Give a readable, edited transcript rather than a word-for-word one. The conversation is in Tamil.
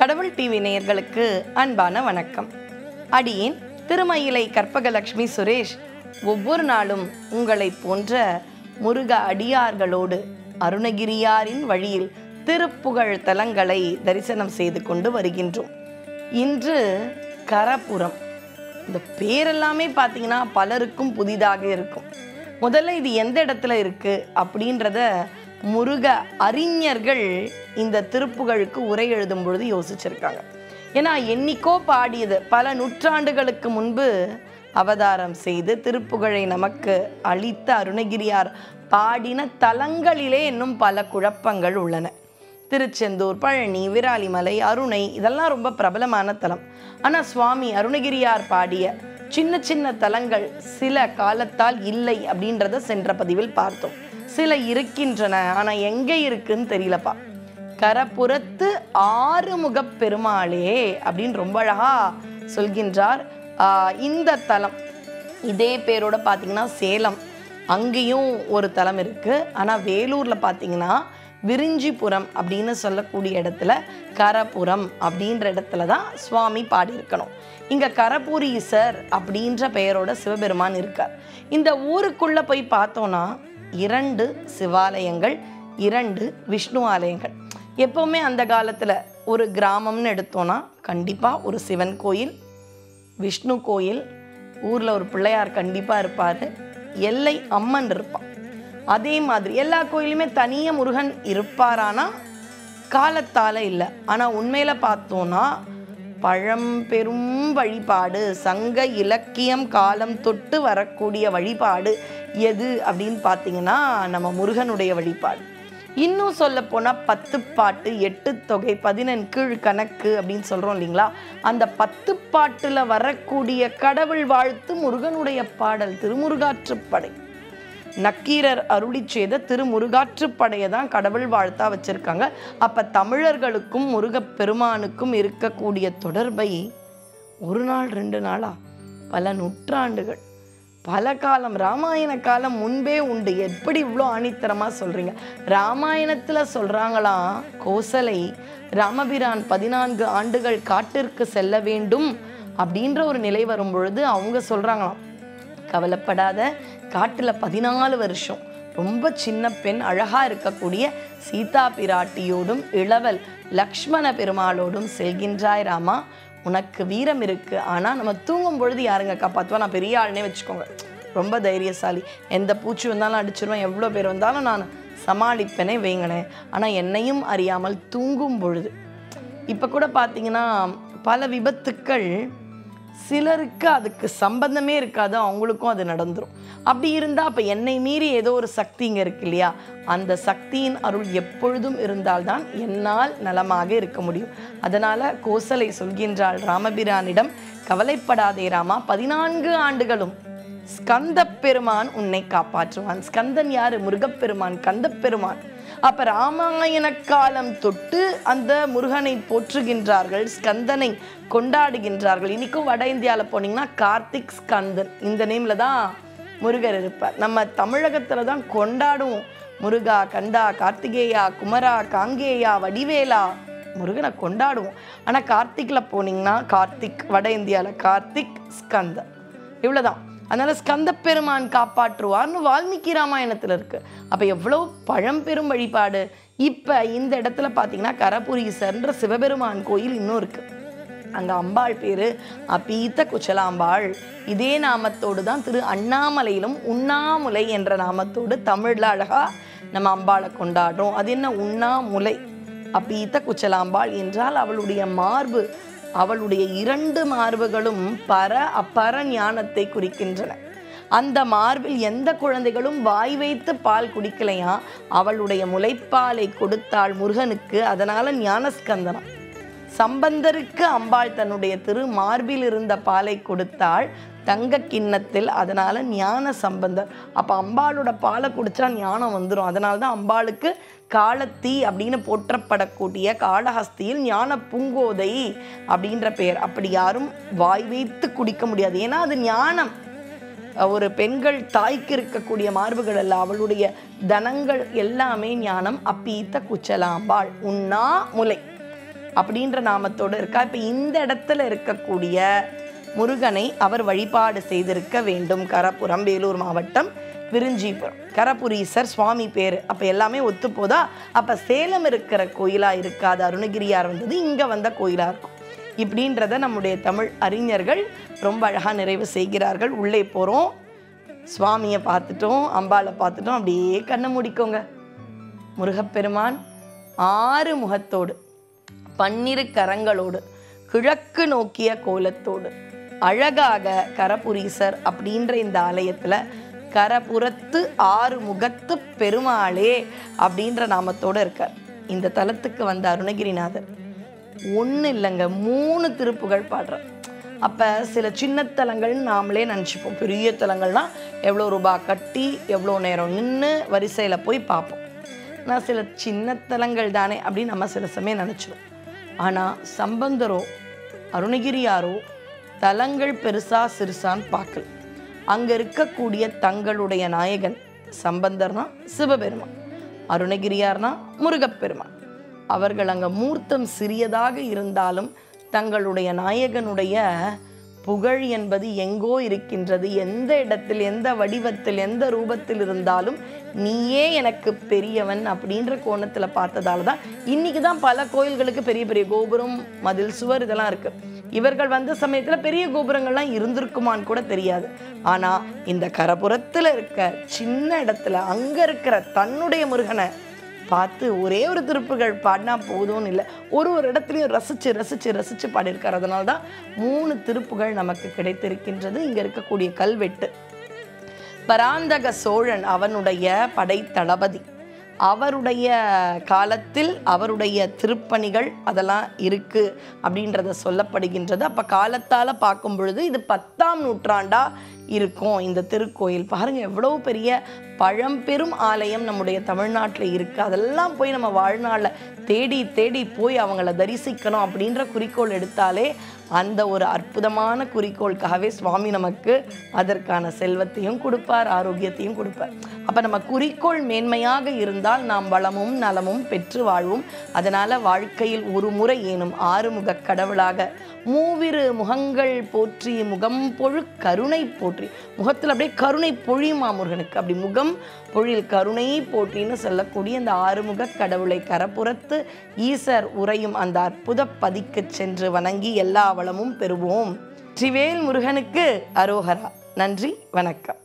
கடவுள் டிவி நேயர்களுக்கு அன்பான வணக்கம். அடியேன் திருமயிலை கற்பகலட்சுமி சுரேஷ் ஒவ்வொரு நாளும் உங்களை போன்ற முருக அடியார்களோடு அருணகிரியாரின் வழியில் திருப்புகழ் தலங்களை தரிசனம் செய்து கொண்டு வருகின்றோம். இன்று கரபுரம். இந்த பேரெல்லாமே பார்த்தீங்கன்னா பலருக்கும் புதிதாக இருக்கும். முதல்ல இது எந்த இடத்துல இருக்கு அப்படின்றத முருக அறிஞர்கள் இந்த திருப்புகழுக்கு உரை எழுதும் பொழுது யோசிச்சிருக்காங்க. ஏன்னா என்னைக்கோ பாடியது, பல நூற்றாண்டுகளுக்கு முன்பு அவதாரம் செய்து திருப்புகழை நமக்கு அளித்த அருணகிரியார் பாடின தலங்களிலே இன்னும் பல குழப்பங்கள் உள்ளன. திருச்செந்தூர், பழனி, விராலிமலை, அருணை இதெல்லாம் ரொம்ப பிரபலமான தலம். ஆனால் சுவாமி அருணகிரியார் பாடிய சின்ன சின்ன தலங்கள் சில காலத்தால் இல்லை அப்படின்றத சென்ற பதிவில் பார்த்தோம். சில இருக்கின்றன, ஆனால் எங்கே இருக்குன்னு தெரியலப்பா. கரபுரத்து ஆறுமுகப் பெருமாளே அப்படின்னு ரொம்ப அழகா சொல்கின்றார். இந்த தலம் இதே பேரோட பார்த்தீங்கன்னா சேலம், அங்கேயும் ஒரு தலம் இருக்கு. ஆனால் வேலூரில் பார்த்தீங்கன்னா விரிஞ்சிபுரம் அப்படின்னு சொல்லக்கூடிய இடத்துல கரபுரம் அப்படின்ற இடத்துல தான் சுவாமி பாடியிருக்கணும். இங்கே கரபுரீசர் அப்படின்ற பெயரோட சிவபெருமான் இருக்கார். இந்த ஊருக்குள்ளே போய் பார்த்தோன்னா 2 சிவாலயங்கள், 2 விஷ்ணு ஆலயங்கள். எப்போவுமே அந்த காலத்தில் ஒரு கிராமம்னு எடுத்தோன்னா கண்டிப்பாக ஒரு சிவன் கோயில், விஷ்ணு கோயில், ஊரில் ஒரு பிள்ளையார் கண்டிப்பாக இருப்பார், எல்லை அம்மன் இருப்பான். அதே மாதிரி எல்லா கோயிலுமே தனியாக முருகன் இருப்பாரானா காலத்தால் இல்லை. ஆனால் உண்மையில் பார்த்தோன்னா பழம்பெரும் வழிபாடு, சங்க இலக்கியம் காலம் தொட்டு வரக்கூடிய வழிபாடு எது அப்படின்னு பார்த்தீங்கன்னா நம்ம முருகனுடைய வழிபாடு. இன்னும் சொல்ல போனால் 10 பாட்டு, 8 தொகை, 14 கீழ் கணக்கு அப்படின்னு சொல்கிறோம் இல்லைங்களா? அந்த 10 பாட்டில் வரக்கூடிய கடவுள் வாழ்த்து முருகனுடைய பாடல் திருமுருகாற்றுப்படை. நக்கீரர் அருளி செய்த திருமுருகாற்றுப்படையை தான் கடவுள் வாழ்த்தா வச்சிருக்காங்க. அப்போ தமிழர்களுக்கும் முருகப்பெருமானுக்கும் இருக்கக்கூடிய தொடர்பை ஒரு நாள் 2 நாளா பல நூற்றாண்டுகள், பல காலம், ராமாயண காலம் முன்பே உண்டு. எப்படி இவ்வளோ ஆணித்தரமாக சொல்கிறீங்க? ராமாயணத்தில் சொல்கிறாங்களாம், கோசலை ராமபிரான் 14 ஆண்டுகள் காட்டிற்கு செல்ல வேண்டும் அப்படின்ற ஒரு நிலை வரும் பொழுது அவங்க சொல்கிறாங்களாம், கவலைப்படாத, காட்டில் 14 வருஷம் ரொம்ப சின்ன பெண், அழகாக இருக்கக்கூடிய சீதா பிராட்டியோடும் இளவல் லக்ஷ்மண பெருமாளோடும் செல்கின்றாய் ராமா, உனக்கு வீரம் இருக்கு. ஆனால் நம்ம தூங்கும் பொழுது யாருங்க காப்பாற்றுவா? நான் பெரிய ஆள்னே வச்சுக்கோங்க, ரொம்ப தைரியசாலி, எந்த பூச்சி வந்தாலும் அடிச்சிருவேன், எவ்வளோ பேர் வந்தாலும் நான் சமாளிப்பேனே வைங்களேன். ஆனால் என்னையும் அறியாமல் தூங்கும் பொழுது இப்போ கூட பார்த்தீங்கன்னா பல விபத்துக்கள் சிலருக்கு அதுக்கு சம்பந்தமே இருக்காது, அவங்களுக்கும் அது நடந்துடும். அப்படி இருந்தால் அப்போ என்னை மீறி ஏதோ ஒரு சக்தி இங்கே இருக்கு இல்லையா? அந்த சக்தியின் அருள் எப்பொழுதும் இருந்தால்தான் என்னால் நலமாக இருக்க முடியும். அதனால் கோசலை சொல்கின்றாள் ராமபிரானிடம், கவலைப்படாதே ராமா, 14 ஆண்டுகளும் ஸ்கந்த பெருமான் உன்னை காப்பாற்றுவான். ஸ்கந்தன் யாரு? முருகப்பெருமான், கந்தப்பெருமான். அப்ப ராமாயண காலம் தொட்டு அந்த முருகனை போற்றுகின்றார்கள், ஸ்கந்தனை கொண்டாடுகின்றார்கள். இன்னைக்கும் வட இந்தியாவில் போனீங்கன்னா கார்த்திக் ஸ்கந்தன் இந்த நேம்ல தான் முருகர் இருப்பார். நம்ம தமிழகத்துல தான் கொண்டாடுவோம், முருகா, கந்தா, கார்த்திகேயா, குமரா, காங்கேயா, வடிவேலா, முருகனை கொண்டாடுவோம். ஆனால் கார்த்திக்ல போனீங்கன்னா கார்த்திக், வட இந்தியாவில் கார்த்திக், ஸ்கந்தன், இவ்வளோதான். அதனால் ஸ்கந்த பெருமான் காப்பாற்றுவார்னு வால்மீகி ராமாயணத்தில் இருக்குது. அப்போ எவ்வளோ பழம்பெரும் வழிபாடு. இப்போ இந்த இடத்துல பார்த்தீங்கன்னா கரபுரீசர்ன்ற சிவபெருமான் கோயில் இன்னும் இருக்குது. அங்கே அம்பாள் பேர் அப்பீத்த குச்சலாம்பாள். இதே நாமத்தோடு தான் திரு அண்ணாமலையிலும் உண்ணாமுலை என்ற நாமத்தோடு தமிழில் அழகாக நம்ம அம்பாளை கொண்டாடுறோம். அது என்ன உண்ணாமுலை? அப்பீத்த குச்சலாம்பாள் என்றால் அவளுடைய மார்பு, அவளுடைய 2 மார்புகளும் அப்பர ஞானத்தை குறிக்கின்றன. அந்த மார்பில் எந்த குழந்தைகளும் வாய் வைத்து பால் குடிக்கலையா, அவளுடைய முலைப்பாலை கொடுத்தாள் முருகனுக்கு. அதனால ஞானஸ்கந்தனம். சம்பந்தருக்கு அம்பாள் தன்னுடைய திரு மார்பில் இருந்த பாலை கொடுத்தாள் தங்க கிண்ணத்தில், அதனால ஞான சம்பந்தர். அப்போ அம்பாளோட பாலை குடிச்சா ஞானம் வந்துடும். அதனால தான் அம்பாளுக்கு காலத்தி அப்படின்னு போற்றப்படக்கூடிய காளஹஸ்தியில் ஞான பூங்கோதை அப்படின்ற பெயர். அப்படி யாரும் வாய் வைத்து குடிக்க முடியாது, ஏன்னா அது ஞானம். ஒரு பெண்கள் தாய்க்கு இருக்கக்கூடிய மார்புகள் அல்ல, அவளுடைய தனங்கள் எல்லாமே ஞானம். அப்பீத்த குச்சலாம்பாள் உண்ணா முலை. அப்படின்ற நாமத்தோடு இருக்கா. இப்போ இந்த இடத்துல இருக்கக்கூடிய முருகனை அவர் வழிபாடு செய்திருக்க வேண்டும். கரப்புரம், வேலூர் மாவட்டம், விருஞ்சிபுரம், கரபுரீசர் சுவாமி பேர். அப்போ எல்லாமே ஒத்து போதா? அப்போ சேலம் இருக்கிற கோயிலாக இருக்காது, அருணகிரியார் வந்தது இங்கே வந்த கோயிலாக இருக்கும். இப்படின்றத நம்முடைய தமிழ் அறிஞர்கள் ரொம்ப அழகாக நிறைவு செய்கிறார்கள். உள்ளே போகிறோம், சுவாமியை பார்த்துட்டோம், அம்பாளை பார்த்துட்டோம். அப்படியே கண்ணை மூடிக்கோங்க. முருகப்பெருமான் 6 முகத்தோடு, 12 கரங்களோடு, கிழக்கு நோக்கிய கோலத்தோடு அழகாக கரபுரீசர் அப்படின்ற இந்த ஆலயத்தில் கரபுரத்து 6 முகத்து பெருமாளே அப்படின்ற நாமத்தோடு இருக்கார். இந்த தலத்துக்கு வந்த அருணகிரிநாதர் ஒன்று இல்லைங்க, 3 திருப்புகழ் பாடுறார். அப்போ சில சின்ன தலங்கள்னு நாமளே நினச்சிப்போம். பெரிய தலங்கள்னால் எவ்வளோ ரூபாய் கட்டி எவ்வளோ நேரம் நின்று வரிசையில் போய் பார்ப்போம். நான் சில சின்ன தலங்கள் தானே அப்படின்னு நம்ம சில சமயம் நினச்சிடும். ஆனால் சம்பந்தரோ அருணகிரியாரோ தலங்கள் பெருசா சிறுசான்னு பார்க்கல. அங்கே இருக்கக்கூடிய தங்களுடைய நாயகன் சம்பந்தர்னா சிவபெருமான், அருணகிரியார்னா முருகப்பெருமான். அவர்கள் அங்கே மூர்த்தம் சிறியதாக இருந்தாலும் தங்களுடைய நாயகனுடைய புகழ் என்பது எங்கோ இருக்கின்றது. எந்த இடத்தில், எந்த வடிவத்தில், எந்த ரூபத்தில் இருந்தாலும் நீயே எனக்கு பெரியவன் அப்படின்ற கோணத்தில் பார்த்ததால தான் இன்றைக்கி தான் பல கோயில்களுக்கு பெரிய பெரிய கோபுரம், மதில் சுவர் இதெல்லாம் இருக்குது. இவர்கள் வந்த சமயத்தில் பெரிய கோபுரங்கள்லாம் இருந்திருக்குமான்னு கூட தெரியாது. ஆனால் இந்த கரபுரத்தில் இருக்க சின்ன இடத்துல அங்கே இருக்கிற தன்னுடைய முருகனை பார்த்து ஒரே ஒரு திருப்புகள் பாடினா போதும்னு இல்லை, ஒரு இடத்துலையும் ரசித்து ரசித்து ரசித்து பாடியிருக்கார். அதனால தான் 3 திருப்புகள் நமக்கு கிடைத்திருக்கின்றது. இங்கே இருக்கக்கூடிய கல்வெட்டு பராந்தக சோழன் அவனுடைய படை தளபதி, அவருடைய காலத்தில் அவருடைய திருப்பணிகள் அதெல்லாம் இருக்குது அப்படின்றத சொல்லப்படுகின்றது. அப்போ காலத்தால் பார்க்கும் பொழுது இது 10ஆம் நூற்றாண்டாக இருக்கும் இந்த திருக்கோயில். பாருங்கள் எவ்வளோ பெரிய பழம்பெரும் ஆலயம் நம்முடைய தமிழ்நாட்டில் இருக்குது. அதெல்லாம் போய் நம்ம வாழ்நாளில் தேடி தேடி போய் அவங்கள தரிசிக்கணும் அப்படின்ற குறிக்கோள் எடுத்தாலே அந்த ஒரு அற்புதமான குறிக்கோளுக்காகவே சுவாமி நமக்கு அதற்கான செல்வத்தையும் கொடுப்பார், ஆரோக்கியத்தையும் கொடுப்பார். அப்போ நம்ம குறிக்கோள் மேன்மையாக இருந்தால் நாம் வளமும் நலமும் பெற்று வாழ்வோம். அதனால் வாழ்க்கையில் ஒரு முறை ஏனும் 6 முக கடவுளாக மூவிரு முகங்கள் போற்றி முகம் பொழு கருணை போற்றி, முகத்தில் அப்படியே கருணை பொழியுமா முருகனுக்கு, அப்படி முகம் பொழில் கருணை போற்றின்னு சொல்லக்கூடிய இந்த 6 முக கடவுளை கரபுரத்து ஈசர் உரையும் அந்த அற்புத பதிக்கு சென்று வணங்கி எல்லா வளமும் பெறுவோம். வெற்றிவேல் முருகனுக்கு அரோகரா. நன்றி, வணக்கம்.